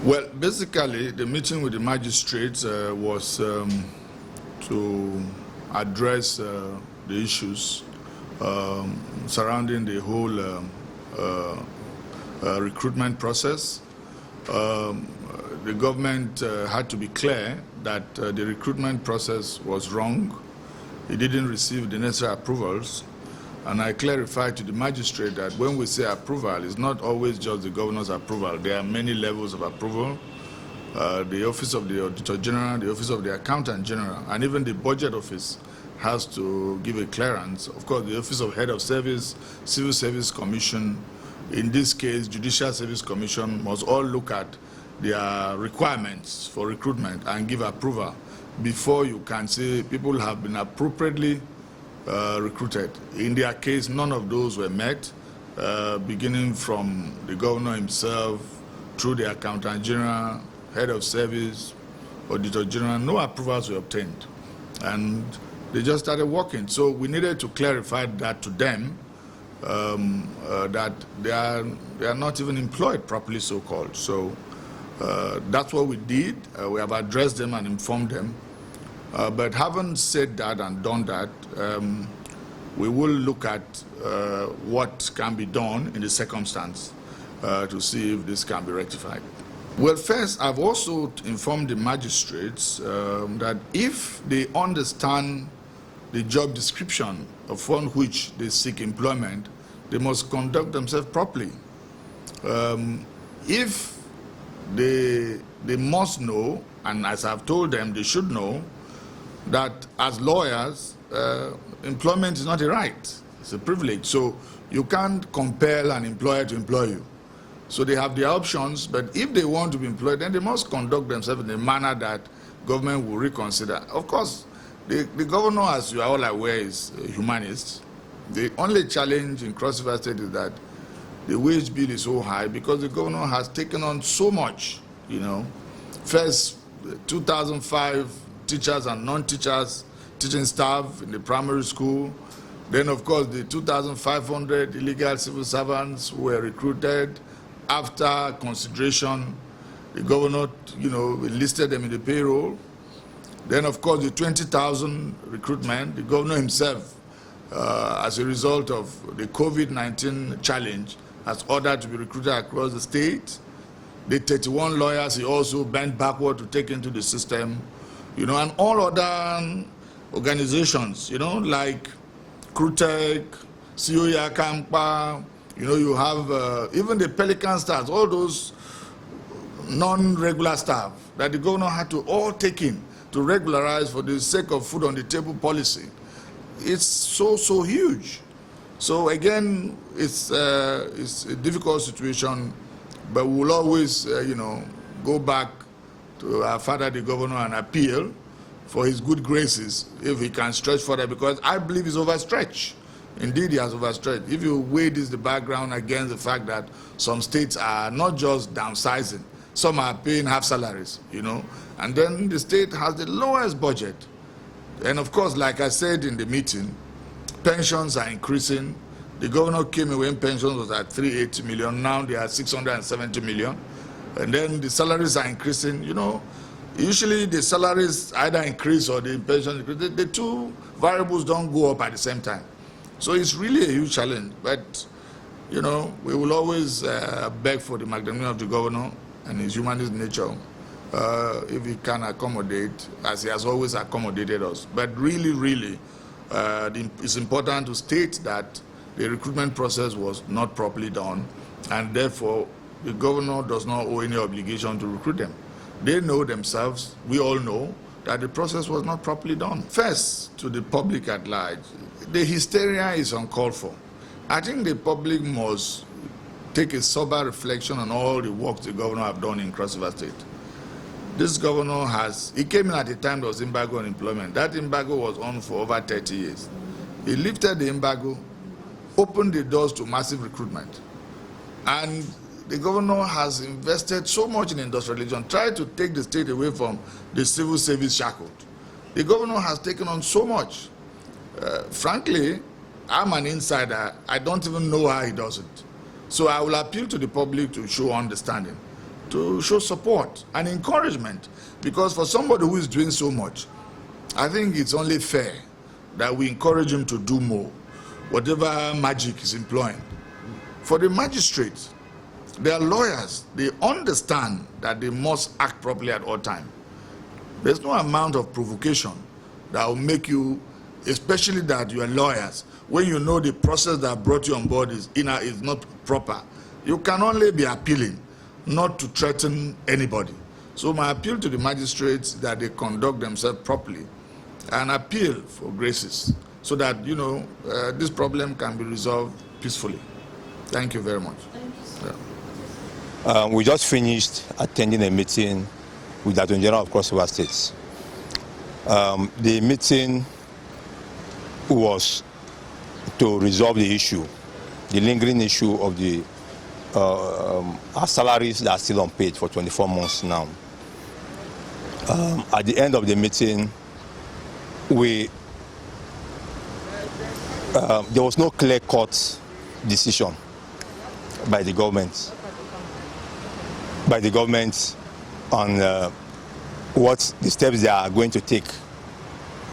Well, basically, the meeting with the magistrates was to address the issues surrounding the whole recruitment process. The government had to be clear that the recruitment process was wrong. It didn't receive the necessary approvals. And I clarified to the magistrate that when we say approval, it's not always just the governor's approval. There are many levels of approval. The Office of the Auditor General, the Office of the Accountant General, and even the Budget Office has to give a clearance. Of course, the Office of Head of Service, Civil Service Commission, in this case, Judicial Service Commission, must all look at their requirements for recruitment and give approval before you can say people have been appropriately recruited. In their case, none of those were met, beginning from the governor himself, through the Accountant General, Head of Service, Auditor General. No approvals were obtained. And they just started working. So we needed to clarify that to them, that they are not even employed properly, so-called. So that's what we did. We have addressed them and informed them. But having said that and done that, we will look at what can be done in the circumstance to see if this can be rectified. Well, first, I've also informed the magistrates that if they understand the job description upon which they seek employment, they must conduct themselves properly. If they must know, and as I've told them, they should know, that as lawyers, employment is not a right, it's a privilege. So you can't compel an employer to employ you. So they have their options, but if they want to be employed, then they must conduct themselves in a manner that government will reconsider. Of course, the governor, as you are all aware, is a humanist. The only challenge in Cross River State is that the wage bill is so high because the governor has taken on so much, you know. First, 2005 teachers and non-teachers, teaching staff in the primary school. Then, of course, the 2,500 illegal civil servants who were recruited. After consideration, the governor, you know, listed them in the payroll. Then, of course, the 20,000 recruitment, the governor himself, as a result of the COVID-19 challenge, has ordered to be recruited across the state. The 31 lawyers he also bent backward to take into the system, you know, and all other organizations, you know, like Krutec, COIA Kampa, you know, you have even the Pelican stars, all those non-regular staff that the governor had to all take in to regularize for the sake of food on the table policy. It's so huge. So again, it's a difficult situation, but we'll always, you know, go back to our father, the governor, and appeal for his good graces if he can stretch further, because I believe he's overstretched. Indeed, he has overstretched. If you weigh this, the background against the fact that some states are not just downsizing, some are paying half salaries, you know, and then the state has the lowest budget. And of course, like I said in the meeting, pensions are increasing. The governor came in when pensions was at 380 million, now they are 670 million. And then the salaries are increasing, you know. Usually the salaries either increase or the pensions increase. The two variables don't go up at the same time. So it's really a huge challenge. But, you know, we will always beg for the magnanimity of the governor and his humanist nature if he can accommodate, as he has always accommodated us. But really, it's important to state that the recruitment process was not properly done, and therefore the governor does not owe any obligation to recruit them. They know themselves, we all know, that the process was not properly done. First, to the public at large, the hysteria is uncalled for. I think the public must take a sober reflection on all the work the governor have done in Cross River State. This governor he came in at a time there was embargo on employment. That embargo was on for over 30 years. He lifted the embargo, opened the doors to massive recruitment. And the governor has invested so much in industrialization, tried to take the state away from the civil service shackled. The governor has taken on so much. Frankly, I'm an insider. I don't even know how he does it. So I will appeal to the public to show understanding, to show support and encouragement, because for somebody who is doing so much, I think it's only fair that we encourage him to do more, whatever magic is employing. For the magistrates, they are lawyers. They understand that they must act properly at all times. There's no amount of provocation that will make you, especially that you are lawyers, when you know the process that brought you on board is not proper. You can only be appealing, not to threaten anybody. So my appeal to the magistrates that they conduct themselves properly and appeal for graces so that, you know, this problem can be resolved peacefully. Thank you very much. Thank you. We just finished attending a meeting with the Attorney General of Cross River State. The meeting was to resolve the issue, the lingering issue of the our salaries that are still unpaid for 24 months now. At the end of the meeting, there was no clear-cut decision by the government on what the steps they are going to take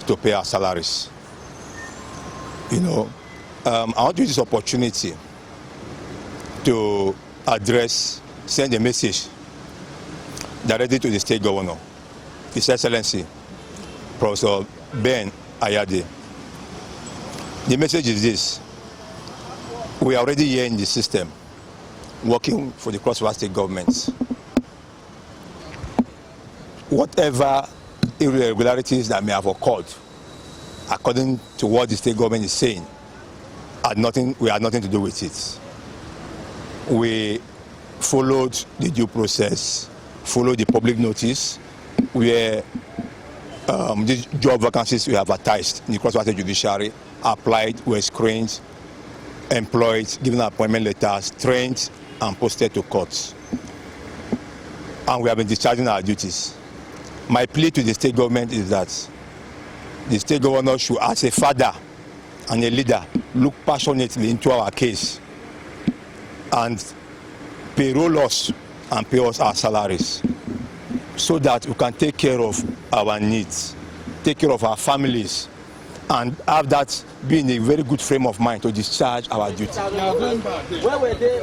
to pay our salaries. You know, I want to use this opportunity to send a message directly to the state governor, His Excellency, Professor Ben Ayade. The message is this: we are already here in the system, working for the Cross River State government. Whatever irregularities that may have occurred, according to what the state government is saying, we had nothing to do with it. We followed the due process, followed the public notice, where these job vacancies we have advertised in the Cross River State Judiciary, applied, were screened, employed, given appointment letters, trained, and posted to courts. And we have been discharging our duties. My plea to the state government is that the state governor should, as a father and a leader, look passionately into our case and payroll us and pay us our salaries so that we can take care of our needs, take care of our families, and have that be in a very good frame of mind to discharge our duty. Where were they?